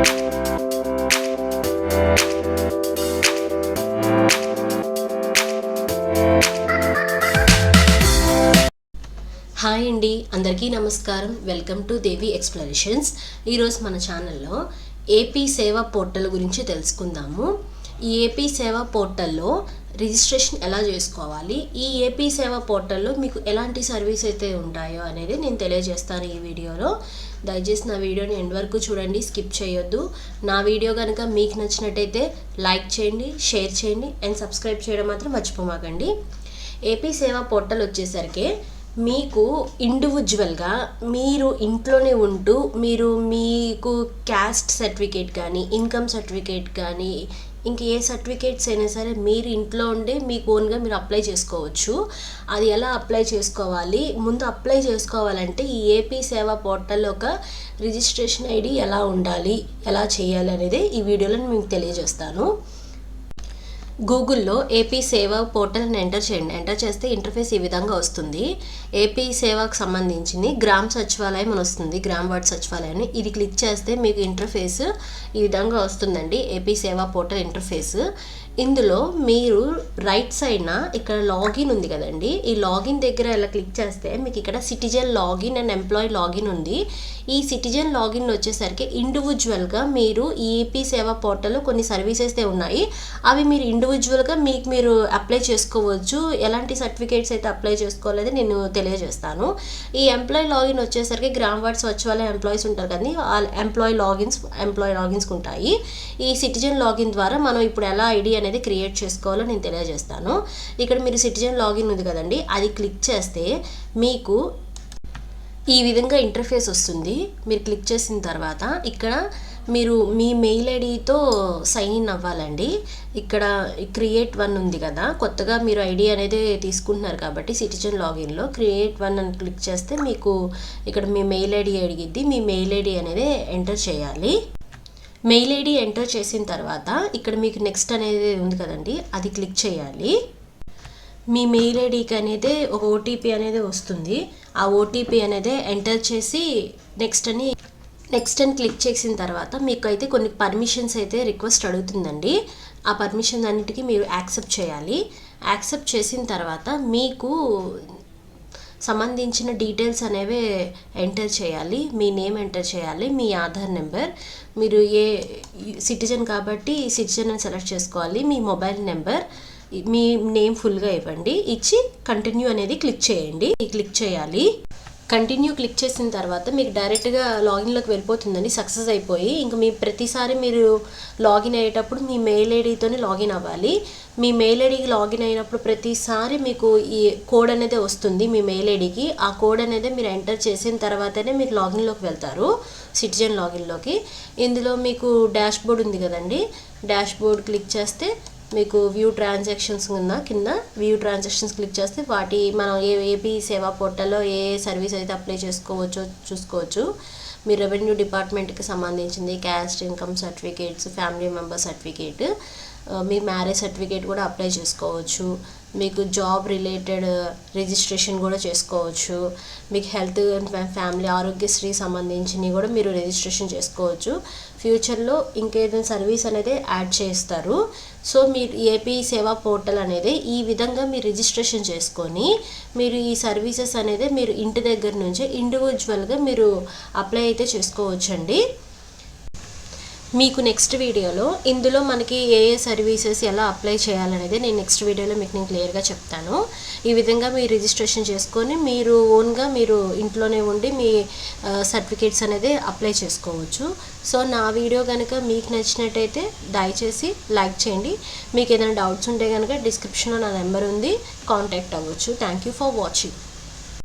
Hi అండి, అందరికీ నమస్కారం. Welcome to Devi explanations. ఈరోజు మన ఛానల్లో ఏపీ సేవా పోర్టల్ గురించి తెలుసుకుందాము. ఈ ఏపీ సేవా పోర్టల్లో రిజిస్ట్రేషన్ ఎలా చేసుకోవాలి, ఈ ఏపీ సేవా పోర్టల్లో మీకు ఎలాంటి సర్వీస్ అయితే ఉంటాయో అనేది నేను తెలియజేస్తాను ఈ వీడియోలో. దయచేసి నా వీడియోని ఎండ్ వరకు చూడండి, స్కిప్ చేయొద్దు. నా వీడియో కనుక మీకు నచ్చినట్టయితే లైక్ చేయండి, షేర్ చేయండి అండ్ సబ్స్క్రైబ్ చేయడం మాత్రం మర్చిపోమాకండి. ఏపీ సేవా పోర్టల్ వచ్చేసరికి మీకు ఇండివిజువల్గా మీరు ఇంట్లోనే ఉంటూ మీకు క్యాస్ట్ సర్టిఫికేట్ కానీ, ఇన్కమ్ సర్టిఫికేట్ కానీ, ఇంక ఏ సర్టిఫికేట్స్ అయినా సరే మీరు ఇంట్లో ఉండే మీకు ఓన్గా మీరు అప్లై చేసుకోవచ్చు. అది ఎలా అప్లై చేసుకోవాలి, ముందు అప్లై చేసుకోవాలంటే ఈ ఏపీ సేవా పోర్టల్ ఒక రిజిస్ట్రేషన్ ఐడి ఎలా ఉండాలి, ఎలా చేయాలి అనేది ఈ వీడియోలో మీకు తెలియజేస్తాను. గూగుల్లో ఏపీ సేవా పోర్టల్ అని ఎంటర్ చేయండి. ఎంటర్ చేస్తే ఇంటర్ఫేస్ ఈ విధంగా వస్తుంది. ఏపీ సేవాకు సంబంధించింది గ్రామ సచివాలయం అని వస్తుంది, గ్రామ వార్డ్ సచివాలయాన్ని. ఇది క్లిక్ చేస్తే మీకు ఇంటర్ఫేస్ ఈ విధంగా వస్తుందండి, ఏపీ సేవా పోర్టల్ ఇంటర్ఫేస్. ఇందులో మీరు రైట్ సైడ్న ఇక్కడ లాగిన్ ఉంది కదండి, ఈ లాగిన్ దగ్గర ఇలా క్లిక్ చేస్తే మీకు ఇక్కడ citizen login and employee login ఉంది. ఈ సిటిజన్ లాగిన్ వచ్చేసరికి ఇండివిజువల్గా మీరు ఈ ఏపీ సేవా పోర్టల్లో కొన్ని సర్వీసెస్ అయితే ఉన్నాయి, అవి మీరు ఇండివిజువల్గా మీరు అప్లై చేసుకోవచ్చు. ఎలాంటి సర్టిఫికేట్స్ అయితే అప్లై చేసుకోవాలని నేను తెలియజేస్తాను. ఈ ఎంప్లాయీ లాగిన్ వచ్చేసరికి గ్రామ వార్డ్ సచివాలయం ఎంప్లాయీస్ ఉంటారు కదా, ఆ ఎంప్లాయీ లాగిన్స్కి ఉంటాయి. ఈ సిటిజన్ లాగిన్ ద్వారా మనం ఇప్పుడు ఎలా ఐడి అనేది క్రియేట్ చేసుకోవాలో నేను తెలియజేస్తాను. ఇక్కడ మీరు సిటిజన్ లాగిన్ ఉంది కదండి, అది క్లిక్ చేస్తే మీకు ఈ విధంగా ఇంటర్ఫేస్ వస్తుంది. మీరు క్లిక్ చేసిన తర్వాత ఇక్కడ మీరు మీ మెయిల్ ఐడితో సైన్ ఇన్ అవ్వాలండి. ఇక్కడ క్రియేట్ వన్ ఉంది కదా, కొత్తగా మీరు ఐడి అనేది తీసుకుంటున్నారు కాబట్టి సిటిజన్ లాగిన్లో క్రియేట్ వన్ అని క్లిక్ చేస్తే మీకు ఇక్కడ మీ మెయిల్ ఐడి అడిగిద్ది. మీ మెయిల్ ఐడి అనేది ఎంటర్ చేయాలి. మెయిల్ ఐడి ఎంటర్ చేసిన తర్వాత ఇక్కడ మీకు నెక్స్ట్ అనేది ఉంది కదండి, అది క్లిక్ చేయాలి. మీ మెయిల్ ఐడికి అనేది ఒక ఓటీపీ అనేది వస్తుంది. ఆ ఓటీపీ అనేది ఎంటర్ చేసి నెక్స్ట్ అని క్లిక్ చేసిన తర్వాత మీకు అయితే కొన్ని పర్మిషన్స్ అయితే రిక్వెస్ట్ అడుగుతుందండి. ఆ పర్మిషన్ అన్నిటికీ మీరు యాక్సెప్ట్ చేయాలి. యాక్సెప్ట్ చేసిన తర్వాత మీకు సంబంధించిన డీటెయిల్స్ అనేవి ఎంటర్ చేయాలి. మీ నేమ్ ఎంటర్ చేయాలి, మీ ఆధార్ నెంబర్, మీరు ఏ సిటిజన్ కాబట్టి సిటిజన్ అని సెలెక్ట్ చేసుకోవాలి, మీ మొబైల్ నెంబర్, మీ నేమ్ ఫుల్గా ఇవ్వండి. ఇచ్చి కంటిన్యూ అనేది క్లిక్ చేయాలి. కంటిన్యూ క్లిక్ చేసిన తర్వాత మీకు డైరెక్ట్గా లాగిన్లోకి వెళ్ళిపోతుందండి, సక్సెస్ అయిపోయి. ఇంకా మీ ప్రతిసారి మీరు లాగిన్ అయ్యేటప్పుడు మీ మెయిల్ ఐడితోనే లాగిన్ అవ్వాలి. మీ మెయిల్ ఐడికి లాగిన్ అయినప్పుడు ప్రతిసారి మీకు ఈ కోడ్ అనేది వస్తుంది మీ మెయిల్ ఐడికి. ఆ కోడ్ అనేది మీరు ఎంటర్ చేసిన తర్వాతనే మీరు లాగిన్లోకి వెళ్తారు, సిటిజన్ లాగిన్లోకి. ఇందులో మీకు డాష్ బోర్డ్ ఉంది కదండి, డాష్ బోర్డ్ క్లిక్ చేస్తే మీకు వ్యూ ట్రాన్సాక్షన్స్ కింద వ్యూ ట్రాన్సాక్షన్స్ క్లిక్ చేస్తే మనం ఏపీ సేవా పోర్టల్లో ఏ సర్వీస్ అయితే అప్లై చేసుకోవచ్చో చూసుకోవచ్చు. మీ రెవెన్యూ డిపార్ట్మెంట్కి సంబంధించింది caste, income certificates, family member certificate, మీ మ్యారేజ్ సర్టిఫికేట్ కూడా అప్లై చేసుకోవచ్చు. మీకు జాబ్ రిలేటెడ్ రిజిస్ట్రేషన్ కూడా చేసుకోవచ్చు. మీకు హెల్త్ అండ్ ఫ్యామిలీ ఆరోగ్యశ్రీ సంబంధించినవి కూడా మీరు రిజిస్ట్రేషన్ చేసుకోవచ్చు. ఫ్యూచర్లో ఇంకేదైనా సర్వీస్ అనేది యాడ్ చేస్తారు. సో మీరు ఏపీ సేవా పోర్టల్ అనేది ఈ విధంగా మీరు రిజిస్ట్రేషన్ చేసుకొని మీరు ఈ సర్వీసెస్ అనేది మీరు ఇంటి దగ్గర నుంచే ఇండివిజువల్గా మీరు అప్లై అయితే చేసుకోవచ్చండి. మీకు నెక్స్ట్ వీడియోలో ఇందులో మనకి ఏ సర్వీసెస్ ఎలా అప్లై చేయాలనేది నేను నెక్స్ట్ వీడియోలో మీకు క్లియర్గా చెప్తాను. ఈ విధంగా మీరు రిజిస్ట్రేషన్ చేసుకొని మీరు ఓన్గా మీరు ఇంట్లోనే ఉండి మీ సర్టిఫికేట్స్ అనేది అప్లై చేసుకోవచ్చు. సో నా వీడియో కనుక మీకు నచ్చినట్టయితే దయచేసి లైక్ చేయండి. మీకు ఏదైనా డౌట్స్ ఉంటే కనుక డిస్క్రిప్షన్లో నా నెంబర్ ఉంది, కాంటాక్ట్ అవ్వచ్చు. Thank you for watching.